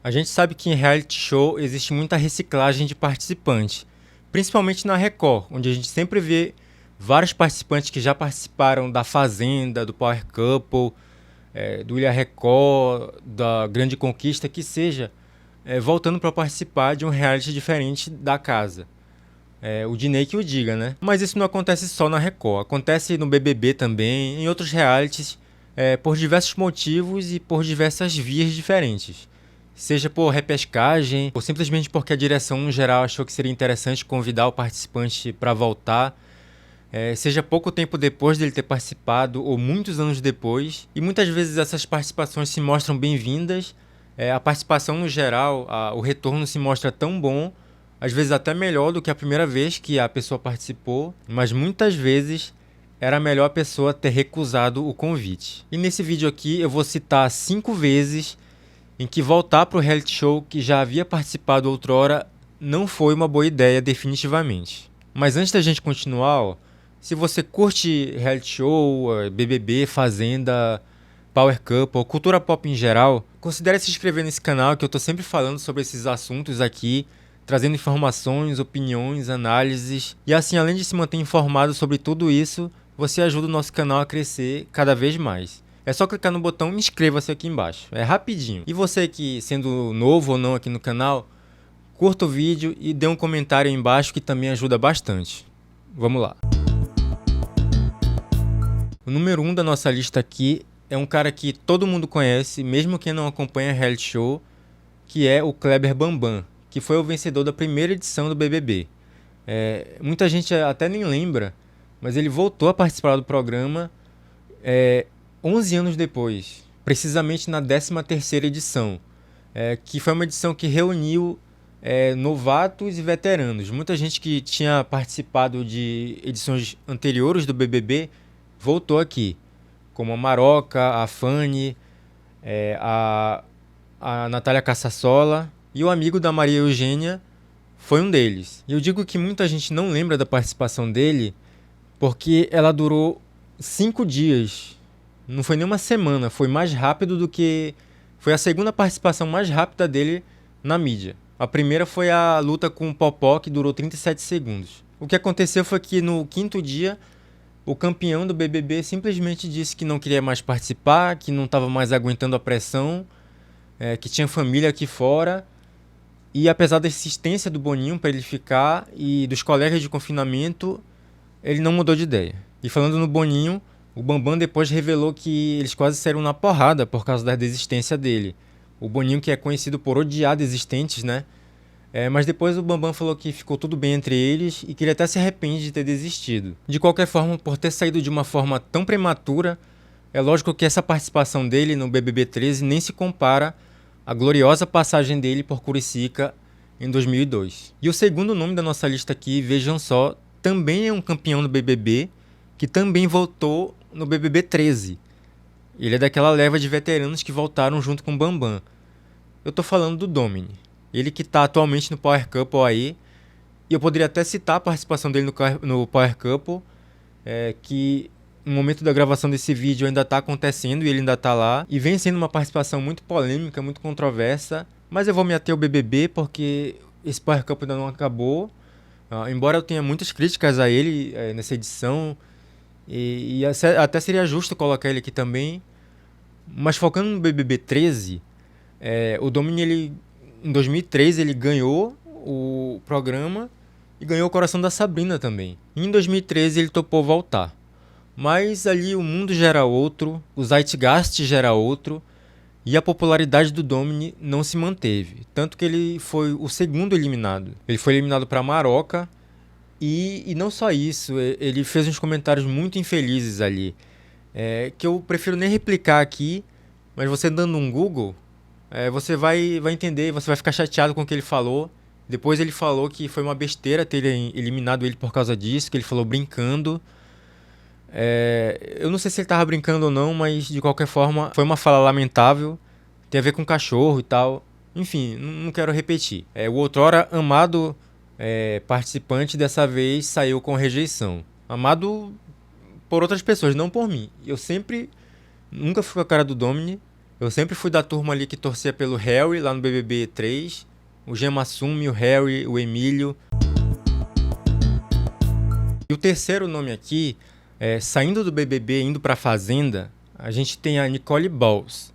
A gente sabe que em reality show existe muita reciclagem de participantes, principalmente na Record, onde a gente sempre vê vários participantes que já participaram da Fazenda, do Power Couple, do Ilha Record, da Grande Conquista, que seja, voltando para participar de um reality diferente da casa. O Diney que o diga, né? Mas isso não acontece só na Record, acontece no BBB também, em outros realities, por diversos motivos e por diversas vias diferentes. Seja por repescagem, ou simplesmente porque a direção no geral achou que seria interessante convidar o participante para voltar, seja pouco tempo depois dele ter participado ou muitos anos depois. E muitas vezes essas participações se mostram bem-vindas, a participação no geral, o retorno se mostra tão bom, às vezes até melhor do que a primeira vez que a pessoa participou, mas muitas vezes era melhor a pessoa ter recusado o convite. E nesse vídeo aqui eu vou citar 5 vezes em que voltar para o reality show que já havia participado outrora não foi uma boa ideia definitivamente. Mas antes da gente continuar, se você curte reality show, BBB, Fazenda, Power Couple, cultura pop em geral, considere se inscrever nesse canal que eu estou sempre falando sobre esses assuntos aqui, trazendo informações, opiniões, análises, e assim, além de se manter informado sobre tudo isso, você ajuda o nosso canal a crescer cada vez mais. É só clicar no botão inscreva-se aqui embaixo, é rapidinho. E você que, sendo novo ou não aqui no canal, curta o vídeo e dê um comentário aí embaixo que também ajuda bastante. Vamos lá. O número 1 da nossa lista aqui é um cara que todo mundo conhece, mesmo quem não acompanha reality show, que é o Kleber Bambam, que foi o vencedor da primeira edição do BBB. Muita gente até nem lembra, mas ele voltou a participar do programa 11 anos depois, precisamente na 13ª edição, que foi uma edição que reuniu novatos e veteranos. Muita gente que tinha participado de edições anteriores do BBB voltou aqui, como a Maroca, a Fanny, a Natália Cassassola, e o amigo da Maria Eugênia foi um deles. E eu digo que muita gente não lembra da participação dele porque ela durou 5 dias. Não foi nem uma semana, foi mais rápido do que... Foi a segunda participação mais rápida dele na mídia. A primeira foi a luta com o Popó, que durou 37 segundos. O que aconteceu foi que no 5º dia, o campeão do BBB simplesmente disse que não queria mais participar, que não estava mais aguentando a pressão, que tinha família aqui fora. E apesar da insistência do Boninho para ele ficar e dos colegas de confinamento, ele não mudou de ideia. E falando no Boninho, o Bambam depois revelou que eles quase saíram na porrada por causa da desistência dele. O Boninho, que é conhecido por odiar desistentes, né? Mas depois o Bambam falou que ficou tudo bem entre eles e que ele até se arrepende de ter desistido. De qualquer forma, por ter saído de uma forma tão prematura, é lógico que essa participação dele no BBB 13 nem se compara à gloriosa passagem dele por Curicica em 2002. E o segundo nome da nossa lista aqui, vejam só, também é um campeão do BBB, que também voltou no BBB 13. Ele é daquela leva de veteranos que voltaram junto com o Bambam. Eu tô falando do Domini. Ele que tá atualmente no Power Couple aí. E eu poderia até citar a participação dele no Power Couple, que no momento da gravação desse vídeo ainda tá acontecendo e ele ainda tá lá. E vem sendo uma participação muito polêmica, muito controversa. Mas eu vou me ater ao BBB porque esse Power Couple ainda não acabou. Embora eu tenha muitas críticas a ele nessa edição, e até seria justo colocar ele aqui também, mas focando no BBB 13, o Domini, ele, em 2013, ele ganhou o programa e ganhou o coração da Sabrina também. E em 2013 ele topou voltar, mas ali o mundo já era outro, o Zeitgeist já era outro, e a popularidade do Domini não se manteve, tanto que ele foi o segundo eliminado. Ele foi eliminado para Maroca, e não só isso, ele fez uns comentários muito infelizes ali, que eu prefiro nem replicar aqui, mas você dando um Google, você vai entender, você vai ficar chateado com o que ele falou. Depois ele falou que foi uma besteira ter eliminado ele por causa disso, que ele falou brincando. Eu não sei se ele estava brincando ou não, mas de qualquer forma foi uma fala lamentável, tem a ver com cachorro e tal. Enfim, não quero repetir. O outrora amado participante dessa vez saiu com rejeição. Amado por outras pessoas, não por mim. Eu nunca fui com a cara do Domini, Eu sempre fui da turma ali que torcia pelo Harry lá no BBB 3, o Jean Massumi, o Harry, o Emílio. E o terceiro nome aqui, saindo do BBB, indo pra Fazenda, a gente tem a Nicole Balls.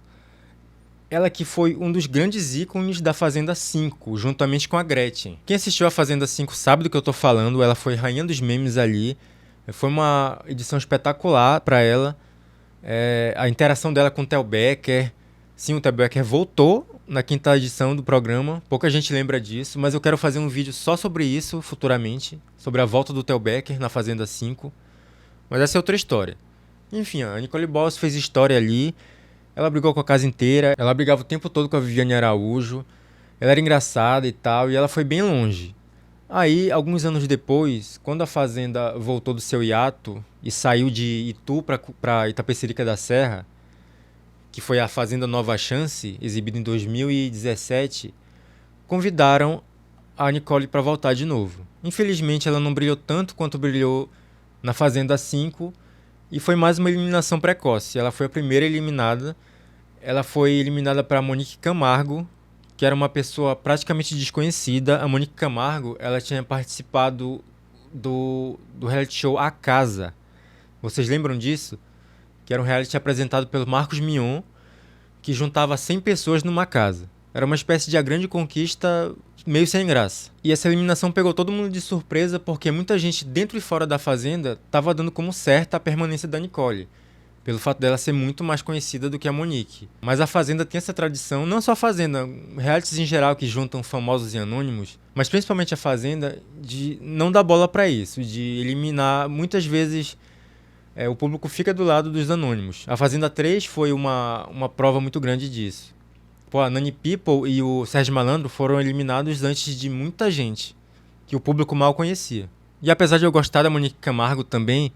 Ela que foi um dos grandes ícones da Fazenda 5, juntamente com a Gretchen. Quem assistiu a Fazenda 5 sabe do que eu tô falando, ela foi rainha dos memes ali. Foi uma edição espetacular para ela. A interação dela com o Theo Becker. Sim, o Theo Becker voltou na quinta edição do programa. Pouca gente lembra disso, mas eu quero fazer um vídeo só sobre isso futuramente. Sobre a volta do Theo Becker na Fazenda 5. Mas essa é outra história. Enfim, a Nicole Balls fez história ali. Ela brigou com a casa inteira, ela brigava o tempo todo com a Viviane Araújo, ela era engraçada e tal, e ela foi bem longe. Aí, alguns anos depois, quando a Fazenda voltou do seu hiato e saiu de Itu para Itapecerica da Serra, que foi a Fazenda Nova Chance, exibida em 2017, convidaram a Nicole para voltar de novo. Infelizmente, ela não brilhou tanto quanto brilhou na Fazenda 5, e foi mais uma eliminação precoce. Ela foi a primeira eliminada. Ela foi eliminada para Monique Camargo, que era uma pessoa praticamente desconhecida. A Monique Camargo, ela tinha participado do reality show A Casa. Vocês lembram disso? Que era um reality apresentado pelo Marcos Mion, que juntava 100 pessoas numa casa. Era uma espécie de A Grande Conquista meio sem graça. E essa eliminação pegou todo mundo de surpresa porque muita gente dentro e fora da Fazenda estava dando como certa a permanência da Nicole, pelo fato dela ser muito mais conhecida do que a Monique. Mas a Fazenda tem essa tradição, não só a Fazenda, realities em geral que juntam famosos e anônimos, mas principalmente a Fazenda, de não dar bola para isso, de eliminar muitas vezes. O público fica do lado dos anônimos. A Fazenda 3 foi uma prova muito grande disso. Pô, a Nani People e o Sérgio Malandro foram eliminados antes de muita gente, que o público mal conhecia. E apesar de eu gostar da Monique Camargo também,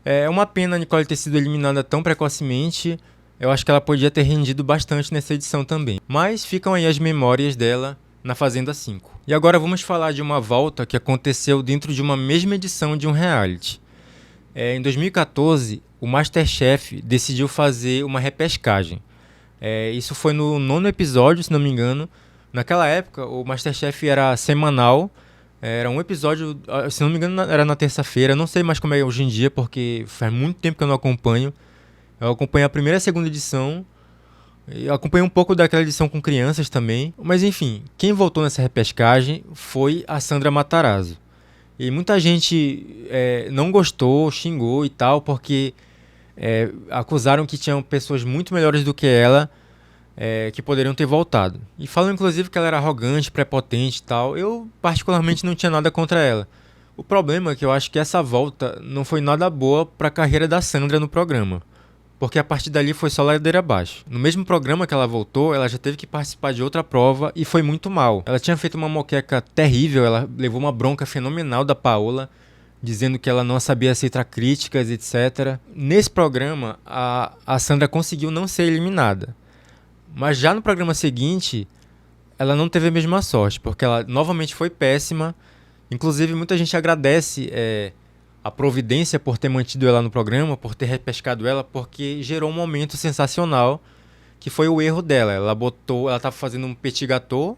é uma pena a Nicole ter sido eliminada tão precocemente. Eu acho que ela podia ter rendido bastante nessa edição também. Mas ficam aí as memórias dela na Fazenda 5. E agora vamos falar de uma volta que aconteceu dentro de uma mesma edição de um reality. Em 2014, o MasterChef decidiu fazer uma repescagem. Isso foi no 9º episódio, se não me engano. Naquela época, o MasterChef era semanal. Era um episódio, se não me engano, era na terça-feira. Não sei mais como é hoje em dia, porque faz muito tempo que eu não acompanho. Eu acompanhei a primeira e a segunda edição. Eu acompanhei um pouco daquela edição com crianças também. Mas enfim, quem voltou nessa repescagem foi a Sandra Matarazzo. E muita gente não gostou, xingou e tal, porque acusaram que tinham pessoas muito melhores do que ela que poderiam ter voltado. E falam inclusive que ela era arrogante, prepotente e tal. Eu particularmente não tinha nada contra ela. O problema é que eu acho que essa volta não foi nada boa para a carreira da Sandra no programa. Porque a partir dali foi só ladeira abaixo. No mesmo programa que ela voltou, ela já teve que participar de outra prova e foi muito mal. Ela tinha feito uma moqueca terrível, ela levou uma bronca fenomenal da Paola, dizendo que ela não sabia aceitar críticas, etc. Nesse programa, a Sandra conseguiu não ser eliminada. Mas já no programa seguinte, ela não teve a mesma sorte, porque ela novamente foi péssima. Inclusive, muita gente agradece a Providência por ter mantido ela no programa, por ter repescado ela, porque gerou um momento sensacional, que foi o erro dela. Ela estava fazendo um petit gâteau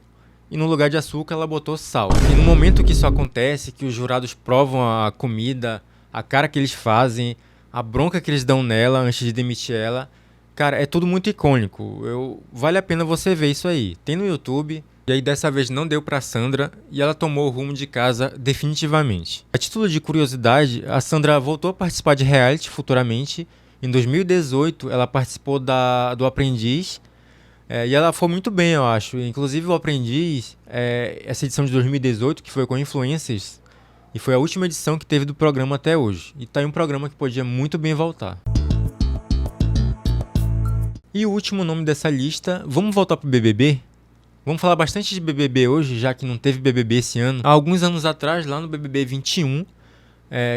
e no lugar de açúcar ela botou sal. E no momento que isso acontece, que os jurados provam a comida, a cara que eles fazem, a bronca que eles dão nela antes de demitir ela, cara, é tudo muito icônico. Vale a pena você ver isso aí. Tem no YouTube. E aí dessa vez não deu pra Sandra e ela tomou o rumo de casa definitivamente. A título de curiosidade, a Sandra voltou a participar de reality futuramente. Em 2018 ela participou do Aprendiz e ela foi muito bem, eu acho. Inclusive o Aprendiz, essa edição de 2018 que foi com influencers, e foi a última edição que teve do programa até hoje. E tá aí um programa que podia muito bem voltar. E o último nome dessa lista, vamos voltar pro BBB? Vamos falar bastante de BBB hoje, já que não teve BBB esse ano. Há alguns anos atrás, lá no BBB 21,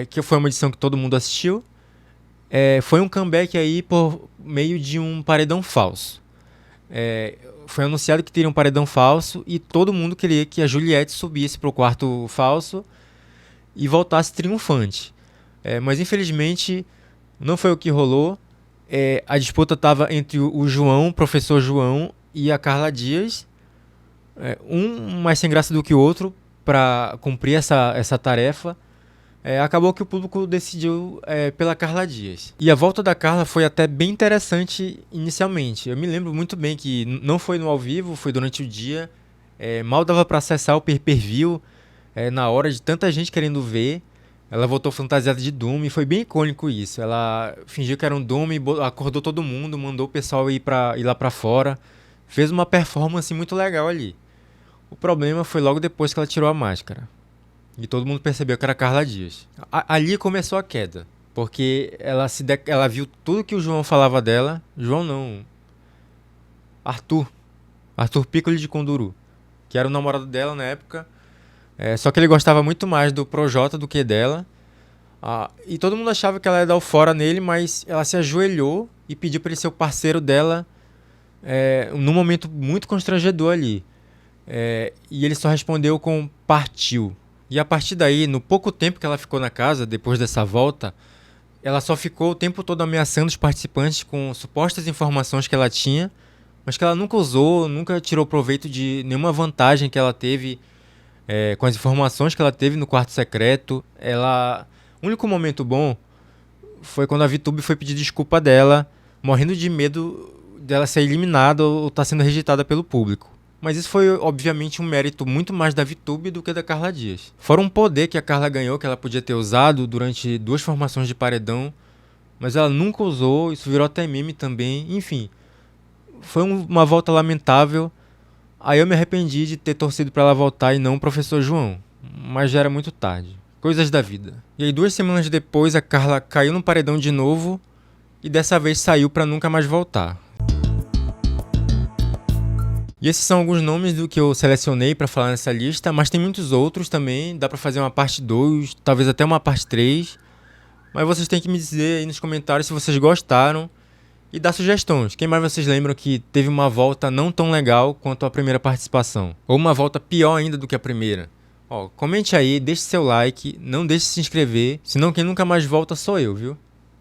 que foi uma edição que todo mundo assistiu, foi um comeback aí por meio de um paredão falso. Foi anunciado que teria um paredão falso e todo mundo queria que a Juliette subisse para o quarto falso e voltasse triunfante. Mas infelizmente não foi o que rolou. a disputa estava entre o João, o professor João, e a Carla Dias. Um mais sem graça do que o outro para cumprir essa tarefa. Acabou que o público decidiu pela Carla Dias. E a volta da Carla foi até bem interessante inicialmente. Eu me lembro muito bem que não foi no ao vivo, foi durante o dia. Mal dava para acessar o pay-per-view na hora de tanta gente querendo ver. Ela voltou fantasiada de Doom e foi bem icônico isso. Ela fingiu que era um Doom e acordou todo mundo, mandou o pessoal ir lá pra fora. Fez uma performance muito legal ali. O problema foi logo depois que ela tirou a máscara. E todo mundo percebeu que era Carla Dias. Ali começou a queda. Porque ela viu tudo que o João falava dela. João não. Arthur. Arthur Piccoli de Conduru. Que era o namorado dela na época. Só que ele gostava muito mais do Projota do que dela. E todo mundo achava que ela ia dar o fora nele, mas ela se ajoelhou e pediu para ele ser o parceiro dela num momento muito constrangedor ali. E ele só respondeu com partiu. E a partir daí, no pouco tempo que ela ficou na casa, depois dessa volta, ela só ficou o tempo todo ameaçando os participantes com supostas informações que ela tinha, mas que ela nunca usou, nunca tirou proveito de nenhuma vantagem que ela teve com as informações que ela teve no quarto secreto. O único momento bom foi quando a VTube foi pedir desculpa dela, morrendo de medo dela ser eliminada ou estar sendo rejeitada pelo público. Mas isso foi, obviamente, um mérito muito mais da VTube do que da Carla Dias. Fora um poder que a Carla ganhou, que ela podia ter usado durante 2 formações de paredão, mas ela nunca usou, isso virou até meme também. Enfim, foi uma volta lamentável. Aí eu me arrependi de ter torcido para ela voltar e não o professor João, mas já era muito tarde. Coisas da vida. E aí 2 semanas depois a Carla caiu no paredão de novo e dessa vez saiu para nunca mais voltar. E esses são alguns nomes do que eu selecionei para falar nessa lista, mas tem muitos outros também, dá para fazer uma parte 2, talvez até uma parte 3. Mas vocês têm que me dizer aí nos comentários se vocês gostaram e dar sugestões. Quem mais vocês lembram que teve uma volta não tão legal quanto a primeira participação? Ou uma volta pior ainda do que a primeira? Comente aí, deixe seu like, não deixe de se inscrever, senão quem nunca mais volta sou eu, viu?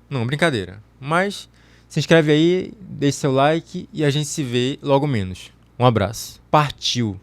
Não, brincadeira. Mas se inscreve aí, deixe seu like e a gente se vê logo menos. Um abraço. Partiu!